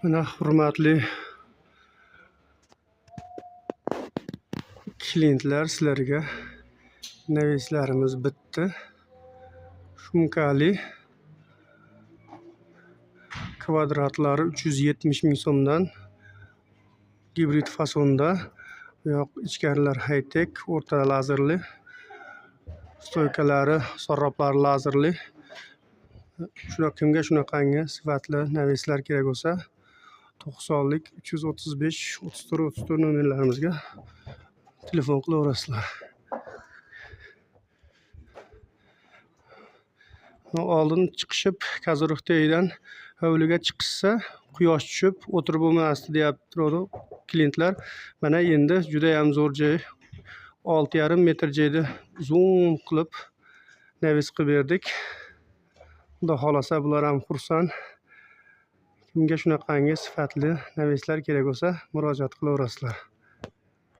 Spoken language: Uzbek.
Mana hurmatli klientlar, sizlarga navislarimiz bitdi. Shumkali kvadratlari 370 ming so'mdan, gibrid fasonda. Bu yoq ichkarilar high-tech, o'rta lazerli, stoykalari, sarroplari lazerli. Kimga shunaqangi sifatli navislar kerak bo'lsa, 90lik 335 34 34 nomerlarimizga telefon qilaverasizlar. Oldin chiqishib, Kazaroqdan hovliga chiqishsa, quyosh tushib, o'tirib bo'lmasdi deyapti klientlar. Mana endi juda ham zo'r joy, 6,5 metr joyda zoom qilib navis qilib berdik. Xudo xolasa bular ham xursand. Kimga shunaqangi sifatli navislar kerak bo'lsa, murojaat qilaverasizlar.